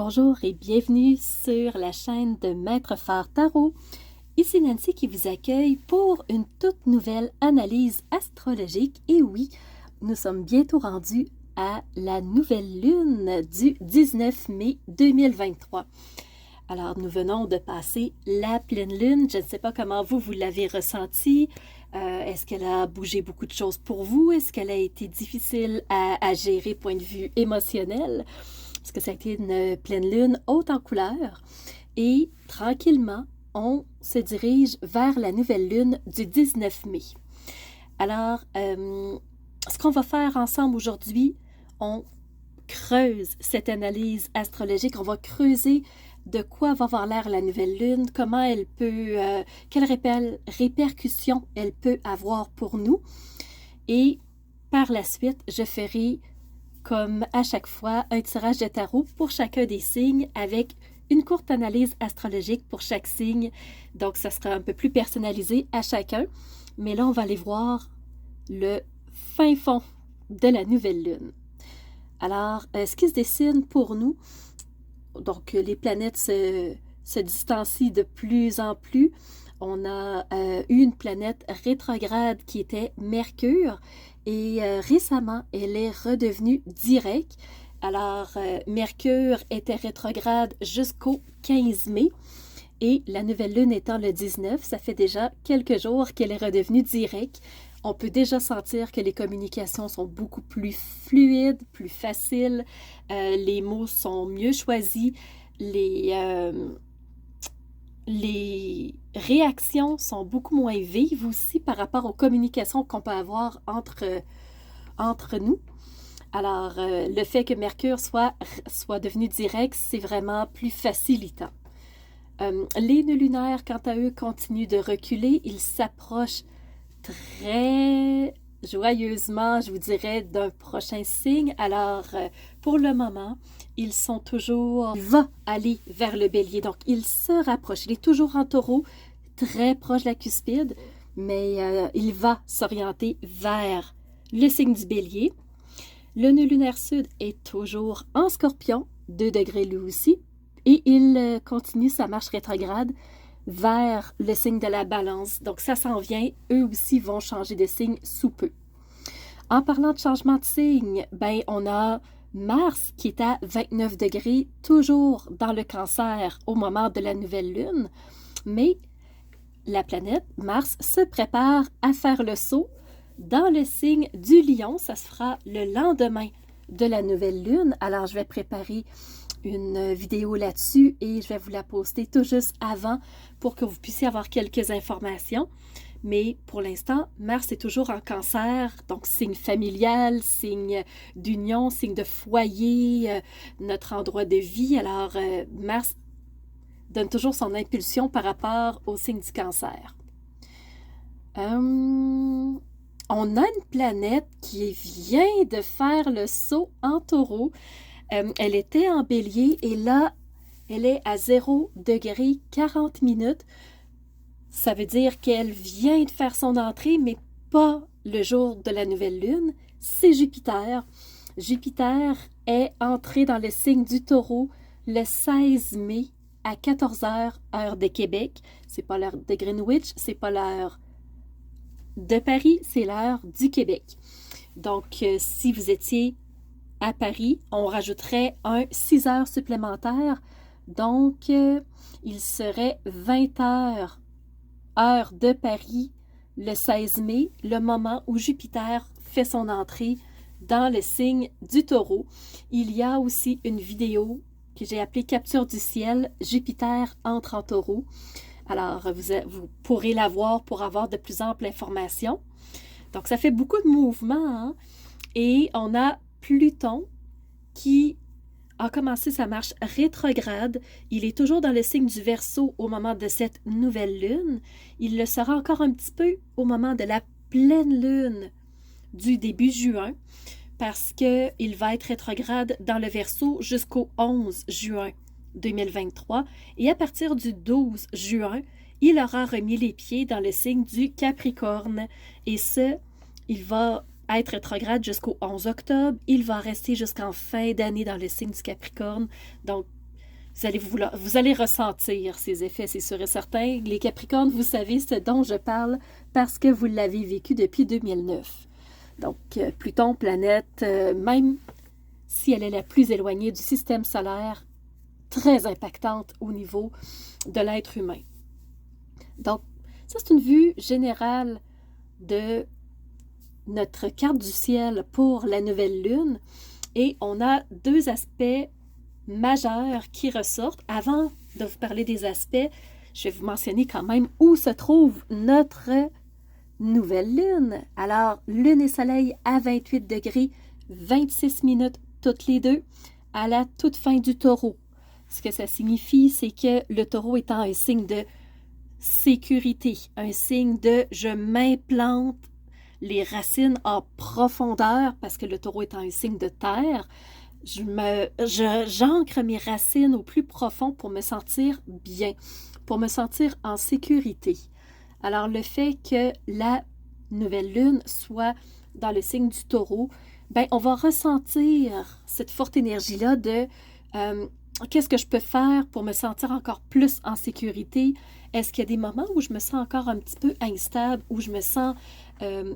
Bonjour et bienvenue sur la chaîne de Maître Phare Tarot. Ici Nancy qui vous accueille pour une toute nouvelle analyse astrologique. Et oui, nous sommes bientôt rendus à la nouvelle lune du 19 mai 2023. Alors, nous venons de passer la pleine lune. Je ne sais pas comment vous l'avez ressenti. Est-ce qu'elle a bougé beaucoup de choses pour vous? Est-ce qu'elle a été difficile à gérer point de vue émotionnel? Parce que ça a été une pleine lune haute en couleurs. Et tranquillement, on se dirige vers la nouvelle lune du 19 mai. Alors, ce qu'on va faire ensemble aujourd'hui, on creuse cette analyse astrologique. On va creuser de quoi va avoir l'air la nouvelle lune, comment elle peut, quelles répercussions elle peut avoir pour nous. Et par la suite, je ferai comme à chaque fois, un tirage de tarot pour chacun des signes avec une courte analyse astrologique pour chaque signe. Donc, ça sera un peu plus personnalisé à chacun. Mais là, on va aller voir le fin fond de la nouvelle lune. Alors, ce qui se dessine pour nous, donc les planètes se distancient de plus en plus. On a eu une planète rétrograde qui était Mercure et récemment, elle est redevenue directe. Alors, Mercure était rétrograde jusqu'au 15 mai et la nouvelle lune étant le 19, ça fait déjà quelques jours qu'elle est redevenue directe. On peut déjà sentir que les communications sont beaucoup plus fluides, plus faciles, les mots sont mieux choisis, les réactions sont beaucoup moins vives aussi par rapport aux communications qu'on peut avoir entre nous. Alors, le fait que Mercure soit devenu direct, c'est vraiment plus facilitant. Les nœuds lunaires, quant à eux, continuent de reculer. Ils s'approchent très joyeusement, je vous dirais, d'un prochain signe. Alors, pour le moment, ils sont toujours... Il va aller vers le bélier, donc il se rapproche. Il est toujours en taureau, très proche de la cuspide, mais il va s'orienter vers le signe du bélier. Le nœud lunaire sud est toujours en scorpion, 2 degrés lui aussi, et il continue sa marche rétrograde vers le signe de la balance. Donc ça s'en vient, eux aussi vont changer de signe sous peu. En parlant de changement de signe, on a Mars qui est à 29 degrés, toujours dans le cancer au moment de la nouvelle lune, mais la planète Mars se prépare à faire le saut dans le signe du lion. Ça se fera le lendemain de la nouvelle lune. Alors, je vais préparer une vidéo là-dessus et je vais vous la poster tout juste avant pour que vous puissiez avoir quelques informations. Mais pour l'instant, Mars est toujours en cancer, donc signe familial, signe d'union, signe de foyer, notre endroit de vie. Alors, Mars donne toujours son impulsion par rapport au signe du cancer. On a une planète qui vient de faire le saut en taureau. Elle était en bélier et là, elle est à 0 degré 40 minutes. Ça veut dire qu'elle vient de faire son entrée, mais pas le jour de la nouvelle lune. C'est Jupiter. Jupiter est entré dans le signe du taureau le 16 mai à 14h, heure de Québec. C'est pas l'heure de Greenwich, c'est pas l'heure de Paris, c'est l'heure du Québec. Donc, si vous étiez à Paris, on rajouterait 6 heures supplémentaires. Donc, il serait 20 heures, heure de Paris, le 16 mai, le moment où Jupiter fait son entrée dans le signe du taureau. Il y a aussi une vidéo que j'ai appelée Capture du ciel, Jupiter entre en taureau. Alors, vous pourrez la voir pour avoir de plus amples informations. Donc, ça fait beaucoup de mouvements, hein? Et on a Pluton qui a commencé sa marche rétrograde. Il est toujours dans le signe du Verseau au moment de cette nouvelle lune. Il le sera encore un petit peu au moment de la pleine lune du début juin parce qu'il va être rétrograde dans le Verseau jusqu'au 11 juin 2023. Et à partir du 12 juin, il aura remis les pieds dans le signe du Capricorne. Et il va être rétrograde jusqu'au 11 octobre. Il va rester jusqu'en fin d'année dans le signe du Capricorne. Donc, vous allez ressentir ces effets, c'est sûr et certain. Les Capricornes, vous savez ce dont je parle parce que vous l'avez vécu depuis 2009. Donc, Pluton, planète, même si elle est la plus éloignée du système solaire, très impactante au niveau de l'être humain. Donc, ça, c'est une vue générale de notre carte du ciel pour la nouvelle lune. Et on a deux aspects majeurs qui ressortent. Avant de vous parler des aspects, je vais vous mentionner quand même où se trouve notre nouvelle lune. Alors, lune et soleil à 28 degrés, 26 minutes toutes les deux, à la toute fin du taureau. Ce que ça signifie, c'est que le taureau étant un signe de sécurité, un signe de je m'implante les racines en profondeur, parce que le taureau étant un signe de terre, j'ancre mes racines au plus profond pour me sentir bien, pour me sentir en sécurité. Alors, le fait que la nouvelle lune soit dans le signe du taureau, ben, on va ressentir cette forte énergie-là de qu'est-ce que je peux faire pour me sentir encore plus en sécurité? Est-ce qu'il y a des moments où je me sens encore un petit peu instable, où je me sens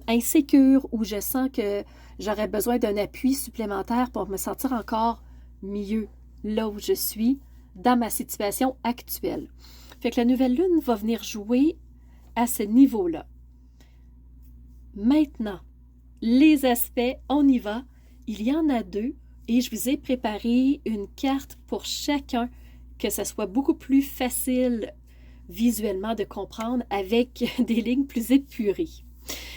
insécure, où je sens que j'aurais besoin d'un appui supplémentaire pour me sentir encore mieux là où je suis dans ma situation actuelle? Fait que la nouvelle lune va venir jouer à ce niveau-là. Maintenant, les aspects, on y va. Il y en a deux et je vous ai préparé une carte pour chacun, que ce soit beaucoup plus facile visuellement de comprendre avec des lignes plus épurées.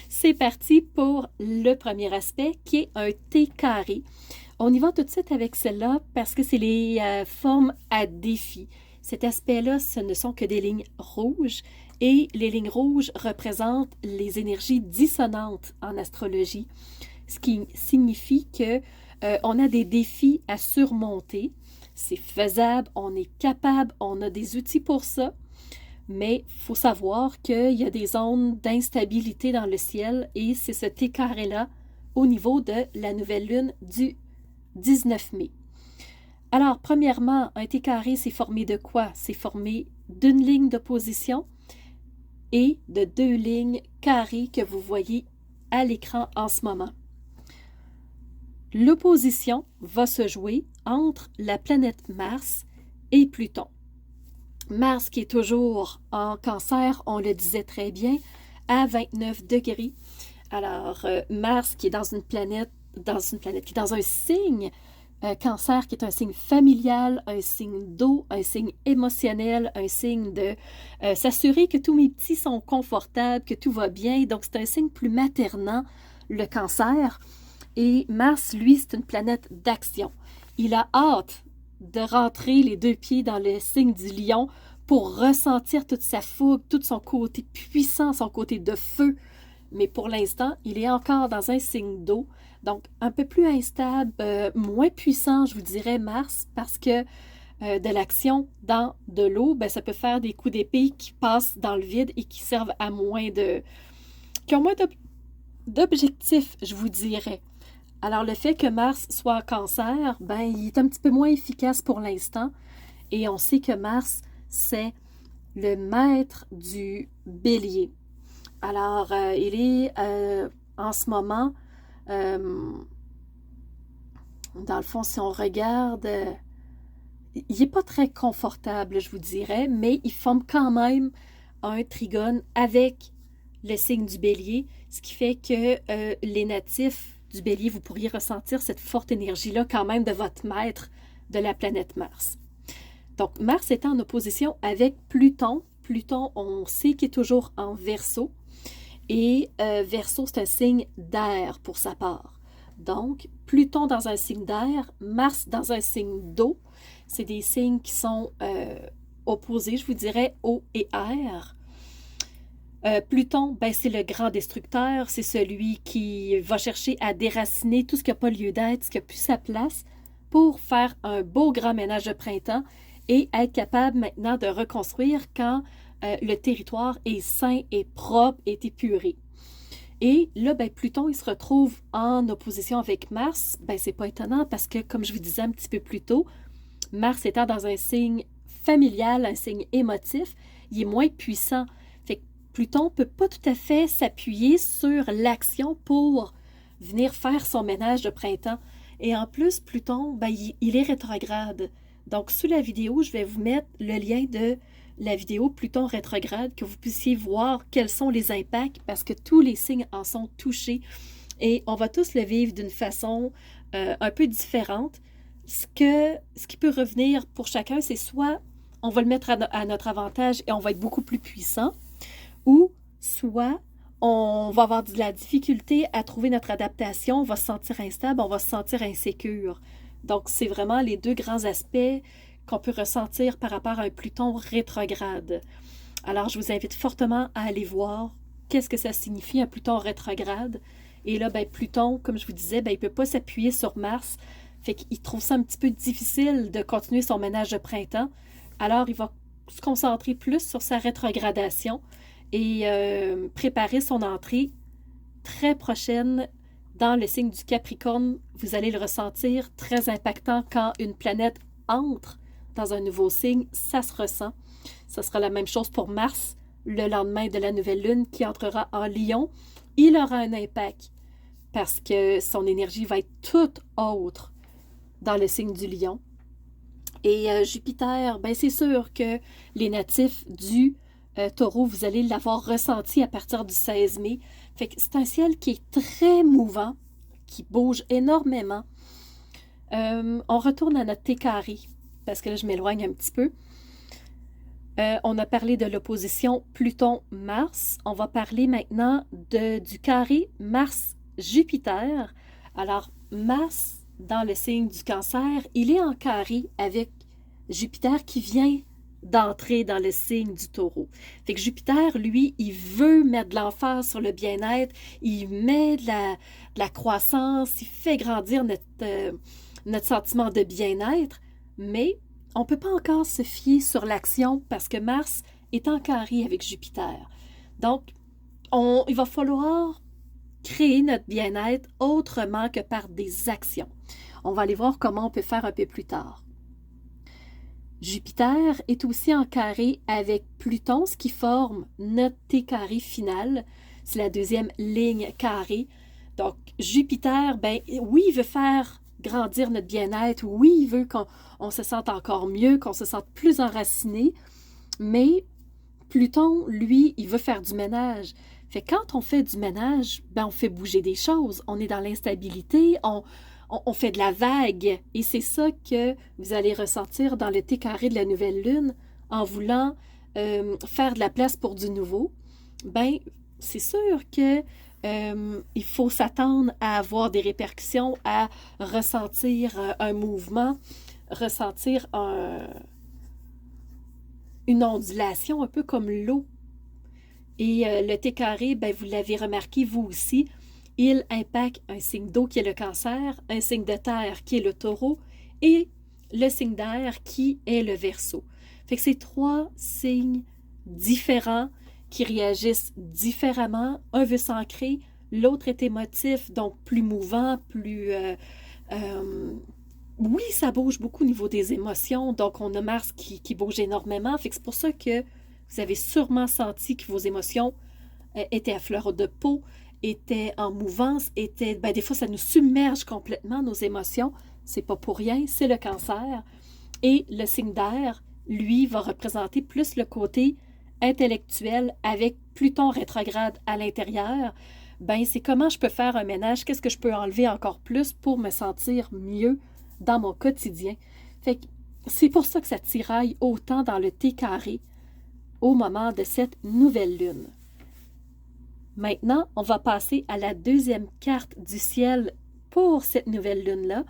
C'est parti pour le premier aspect qui est un T carré. On y va tout de suite avec celle-là parce que c'est les formes à défi. Cet aspect-là, ce ne sont que des lignes rouges et les lignes rouges représentent les énergies dissonantes en astrologie, ce qui signifie que on a des défis à surmonter. C'est faisable, on est capable, on a des outils pour ça, mais il faut savoir qu'il y a des zones d'instabilité dans le ciel et c'est ce T carré-là au niveau de la nouvelle lune du 19 mai. Alors, premièrement, un T carré, c'est formé de quoi? C'est formé d'une ligne d'opposition et de deux lignes carrées que vous voyez à l'écran en ce moment. L'opposition va se jouer entre la planète Mars et Pluton. Mars qui est toujours en Cancer, on le disait très bien, à 29 degrés. Alors, Mars qui est dans une planète qui est dans un signe Cancer qui est un signe familial, un signe d'eau, un signe émotionnel, un signe de s'assurer que tous mes petits sont confortables, que tout va bien. Donc, c'est un signe plus maternant, le Cancer. Et Mars, lui, c'est une planète d'action. Il a hâte de rentrer les deux pieds dans le signe du lion pour ressentir toute sa fougue, tout son côté puissant, son côté de feu. Mais pour l'instant, il est encore dans un signe d'eau, donc un peu plus instable, moins puissant, je vous dirais, Mars, parce que de l'action dans de l'eau, ben, ça peut faire des coups d'épée qui passent dans le vide et qui servent à qui ont moins d'objectifs, je vous dirais. Alors, le fait que Mars soit en Cancer, ben, il est un petit peu moins efficace pour l'instant. Et on sait que Mars, c'est le maître du Bélier. Alors, il est en ce moment, dans le fond, si on regarde, il n'est pas très confortable, je vous dirais, mais il forme quand même un trigone avec le signe du Bélier, ce qui fait que les natifs du Bélier, vous pourriez ressentir cette forte énergie-là quand même de votre maître de la planète Mars. Donc, Mars est en opposition avec Pluton. Pluton, on sait qu'il est toujours en Verseau. Et Verseau, c'est un signe d'air pour sa part. Donc, Pluton dans un signe d'air, Mars dans un signe d'eau. C'est des signes qui sont opposés, je vous dirais, eau et air. Pluton, ben, c'est le grand destructeur, c'est celui qui va chercher à déraciner tout ce qui n'a pas lieu d'être, ce qui n'a plus sa place, pour faire un beau grand ménage de printemps et être capable maintenant de reconstruire quand le territoire est sain, est propre, est épuré. Et là, ben, Pluton, il se retrouve en opposition avec Mars. Ben, c'est pas étonnant parce que, comme je vous disais un petit peu plus tôt, Mars étant dans un signe familial, un signe émotif, il est moins puissant. Fait que Pluton ne peut pas tout à fait s'appuyer sur l'action pour venir faire son ménage de printemps. Et en plus, Pluton, ben, il est rétrograde. Donc, sous la vidéo, je vais vous mettre le lien de la vidéo Pluton rétrograde, que vous puissiez voir quels sont les impacts, parce que tous les signes en sont touchés. Et on va tous le vivre d'une façon un peu différente. Ce qui peut revenir pour chacun, c'est soit on va le mettre à notre avantage et on va être beaucoup plus puissant, ou soit on va avoir de la difficulté à trouver notre adaptation, on va se sentir instable, on va se sentir insécure. Donc, c'est vraiment les deux grands aspects qu'on peut ressentir par rapport à un Pluton rétrograde. Alors, je vous invite fortement à aller voir qu'est-ce que ça signifie un Pluton rétrograde. Et là, ben, Pluton, comme je vous disais, ben, il ne peut pas s'appuyer sur Mars. Fait qu'il trouve ça un petit peu difficile de continuer son ménage de printemps. Alors, il va se concentrer plus sur sa rétrogradation et préparer son entrée très prochaine dans le signe du Capricorne. Vous allez le ressentir très impactant quand une planète entre dans un nouveau signe. Ça se ressent. Ce sera la même chose pour Mars, le lendemain de la nouvelle lune qui entrera en Lion. Il aura un impact parce que son énergie va être toute autre dans le signe du Lion. Et Jupiter, ben c'est sûr que les natifs du Taureau, vous allez l'avoir ressenti à partir du 16 mai. Fait que c'est un ciel qui est très mouvant, qui bouge énormément. On retourne à notre T carré, parce que là, je m'éloigne un petit peu. On a parlé de l'opposition Pluton-Mars. On va parler maintenant du carré Mars-Jupiter. Alors, Mars, dans le signe du Cancer, il est en carré avec Jupiter qui vient d'entrer dans le signe du Taureau. Fait que Jupiter, lui, il veut mettre de l'emphase sur le bien-être, il met de la croissance, il fait grandir notre sentiment de bien-être, mais on ne peut pas encore se fier sur l'action parce que Mars est en carré avec Jupiter. Donc, il va falloir créer notre bien-être autrement que par des actions. On va aller voir comment on peut faire un peu plus tard. Jupiter est aussi en carré avec Pluton, ce qui forme notre T carré final. C'est la deuxième ligne carrée. Donc, Jupiter, ben oui, il veut faire grandir notre bien-être. Oui, il veut qu'on se sente encore mieux, qu'on se sente plus enraciné. Mais Pluton, lui, il veut faire du ménage. Fait que quand on fait du ménage, ben on fait bouger des choses. On est dans l'instabilité, on fait de la vague. Et c'est ça que vous allez ressentir dans le T carré de la nouvelle lune en voulant faire de la place pour du nouveau. Ben, c'est sûr que il faut s'attendre à avoir des répercussions, à ressentir un mouvement, ressentir une ondulation un peu comme l'eau. Et le T carré, ben, vous l'avez remarqué vous aussi, il impacte un signe d'eau qui est le Cancer, un signe de terre qui est le Taureau et le signe d'air qui est le Verseau. Fait que c'est trois signes différents qui réagissent différemment. Un veut s'ancrer, l'autre est émotif, donc plus mouvant, plus... oui, ça bouge beaucoup au niveau des émotions, donc on a Mars qui bouge énormément. Fait que c'est pour ça que vous avez sûrement senti que vos émotions étaient à fleur de peau, étaient en mouvance, ben, des fois ça nous submerge complètement, nos émotions. C'est pas pour rien, c'est le Cancer. Et le signe d'air, lui, va représenter plus le côté intellectuel avec Pluton rétrograde à l'intérieur. Ben, c'est comment je peux faire un ménage, qu'est-ce que je peux enlever encore plus pour me sentir mieux dans mon quotidien. Fait que c'est pour ça que ça tiraille autant dans le T carré au moment de cette nouvelle lune. Maintenant, on va passer à la deuxième carte du ciel pour cette nouvelle lune-là,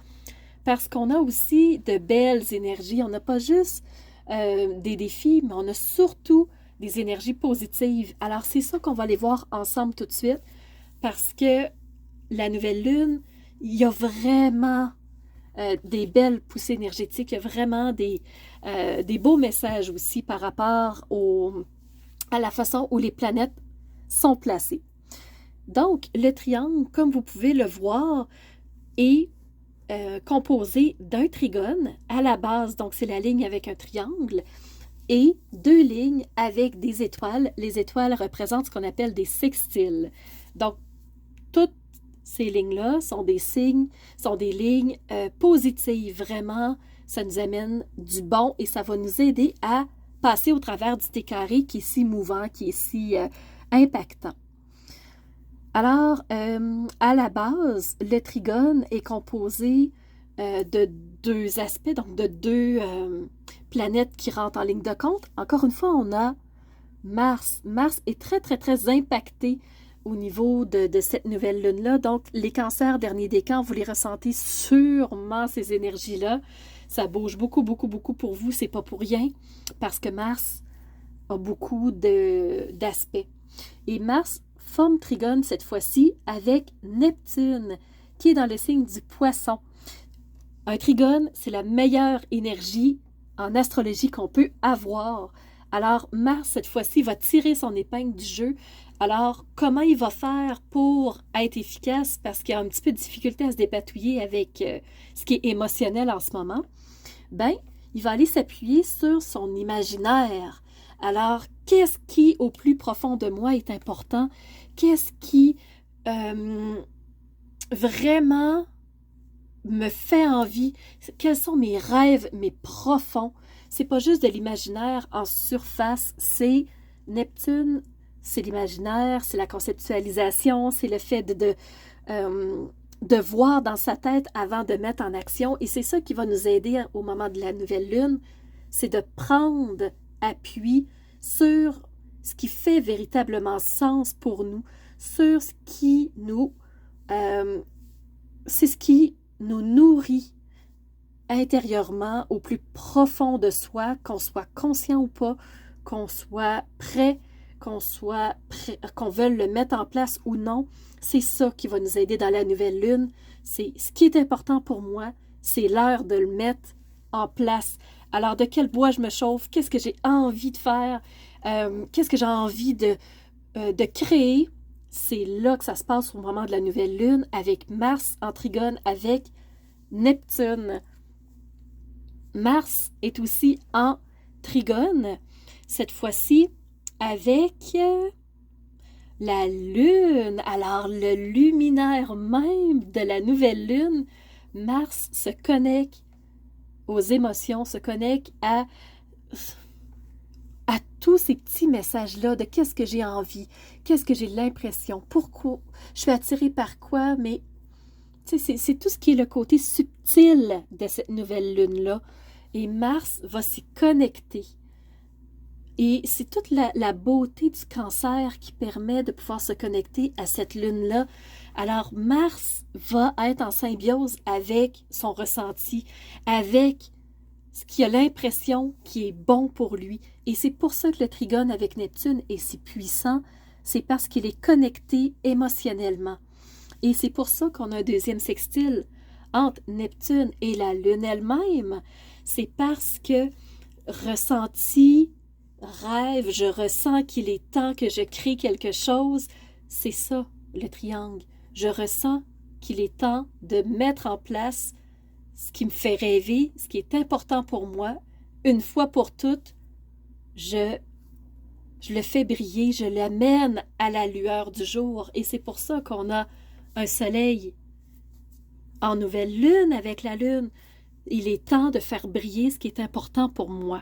parce qu'on a aussi de belles énergies. On n'a pas juste des défis, mais on a surtout des énergies positives. Alors, c'est ça qu'on va aller voir ensemble tout de suite, parce que la nouvelle lune, il y a vraiment des belles poussées énergétiques, il y a vraiment des beaux messages aussi par rapport à la façon où les planètes sont placées. Donc, le triangle, comme vous pouvez le voir, est composé d'un trigone à la base, donc c'est la ligne avec un triangle, et 2 lignes avec des étoiles. Les étoiles représentent ce qu'on appelle des sextiles. Donc, toutes ces lignes-là sont des signes, sont des lignes positives. Vraiment, ça nous amène du bon et ça va nous aider à passer au travers du T carré qui est si mouvant, qui est si impactant. Alors, à la base, le trigone est composé de 2 aspects, donc de 2 planètes qui rentrent en ligne de compte. Encore une fois, on a Mars. Mars est très, très, très impacté au niveau de cette nouvelle lune-là. Donc, les cancers dernier décan, vous les ressentez sûrement, ces énergies-là. Ça bouge beaucoup, beaucoup, beaucoup pour vous. C'est pas pour rien, parce que Mars a beaucoup d'aspects. Et Mars forme trigone cette fois-ci avec Neptune, qui est dans le signe du Poisson. Un trigone, c'est la meilleure énergie en astrologie qu'on peut avoir. Alors, Mars, cette fois-ci, va tirer son épingle du jeu. Alors, comment il va faire pour être efficace? Parce qu'il a un petit peu de difficulté à se dépatouiller avec ce qui est émotionnel en ce moment. Ben, il va aller s'appuyer sur son imaginaire. Alors, qu'est-ce qui, au plus profond de moi, est important? Qu'est-ce qui vraiment me fait envie? Quels sont mes rêves, mes profonds? C'est pas juste de l'imaginaire en surface, c'est Neptune, c'est l'imaginaire, c'est la conceptualisation, c'est le fait de voir dans sa tête avant de mettre en action. Et c'est ça qui va nous aider au moment de la nouvelle lune, c'est de prendre appui sur ce qui fait véritablement sens pour nous, sur ce qui nous... c'est ce qui nous nourrit intérieurement, au plus profond de soi, qu'on soit conscient ou pas, qu'on soit prêt, qu'on veuille le mettre en place ou non. C'est ça qui va nous aider dans la nouvelle lune. C'est ce qui est important pour moi, c'est l'heure de le mettre en place. Alors, de quel bois je me chauffe? Qu'est-ce que j'ai envie de faire? Qu'est-ce que j'ai envie de créer? C'est là que ça se passe au moment de la nouvelle lune, avec Mars en trigone, avec Neptune. Mars est aussi en trigone, cette fois-ci avec la Lune. Alors, le luminaire même de la nouvelle Lune, Mars se connecte aux émotions, se connecte à tous ces petits messages-là de qu'est-ce que j'ai envie, qu'est-ce que j'ai l'impression, pourquoi, je suis attirée par quoi, mais c'est tout ce qui est le côté subtil de cette nouvelle lune-là. Et Mars va s'y connecter. Et c'est toute la beauté du cancer qui permet de pouvoir se connecter à cette lune-là. Alors, Mars va être en symbiose avec son ressenti, avec ce qui a l'impression qui est bon pour lui. Et c'est pour ça que le trigone avec Neptune est si puissant, c'est parce qu'il est connecté émotionnellement. Et c'est pour ça qu'on a un deuxième sextile entre Neptune et la Lune elle-même. C'est parce que ressenti, rêve, je ressens qu'il est temps que je crée quelque chose. C'est ça, le triangle. Je ressens qu'il est temps de mettre en place ce qui me fait rêver, ce qui est important pour moi. Une fois pour toutes, je le fais briller, je l'amène à la lueur du jour. Et c'est pour ça qu'on a un soleil en nouvelle lune avec la lune. Il est temps de faire briller ce qui est important pour moi.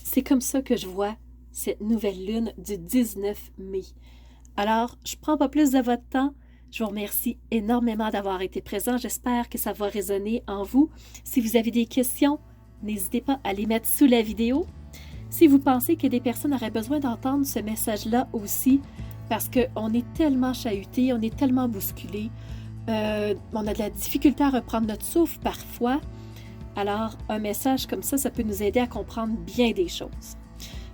C'est comme ça que je vois cette nouvelle lune du 19 mai. Alors, je ne prends pas plus de votre temps. Je vous remercie énormément d'avoir été présent. J'espère que ça va résonner en vous. Si vous avez des questions, n'hésitez pas à les mettre sous la vidéo. Si vous pensez que des personnes auraient besoin d'entendre ce message-là aussi, parce qu'on est tellement chahuté, on est tellement bousculé, on a de la difficulté à reprendre notre souffle parfois. Alors, un message comme ça peut nous aider à comprendre bien des choses.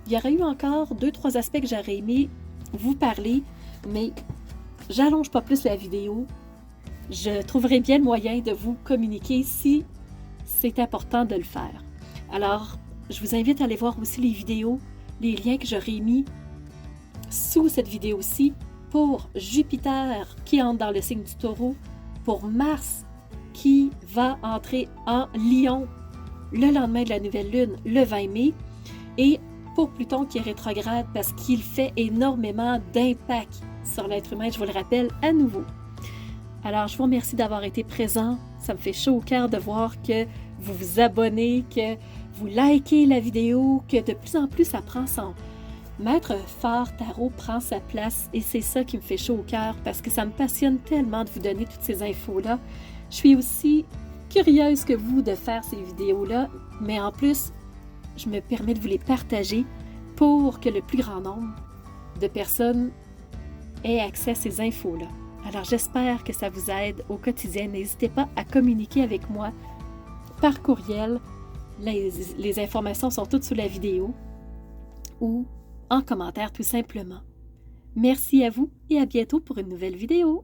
Il y aurait eu encore 2-3 aspects que j'aurais aimé vous parler, mais j'allonge pas plus la vidéo. Je trouverai bien le moyen de vous communiquer si c'est important de le faire. Alors, je vous invite à aller voir aussi les vidéos, les liens que j'aurais mis sous cette vidéo-ci pour Jupiter qui entre dans le signe du Taureau, pour Mars qui va entrer en Lion le lendemain de la nouvelle lune, le 20 mai, et pour Pluton qui est rétrograde parce qu'il fait énormément d'impact sur l'être humain, je vous le rappelle à nouveau. Alors, je vous remercie d'avoir été présent. Ça me fait chaud au cœur de voir que vous vous abonnez, que vous likez la vidéo, que de plus en plus ça prend son... Maître Phare Tarot prend sa place et c'est ça qui me fait chaud au cœur parce que ça me passionne tellement de vous donner toutes ces infos-là. Je suis aussi curieuse que vous de faire ces vidéos-là, mais en plus, je me permets de vous les partager pour que le plus grand nombre de personnes aient accès à ces infos-là. Alors j'espère que ça vous aide au quotidien. N'hésitez pas à communiquer avec moi par courriel. Les informations sont toutes sous la vidéo ou en commentaire tout simplement. Merci à vous et à bientôt pour une nouvelle vidéo.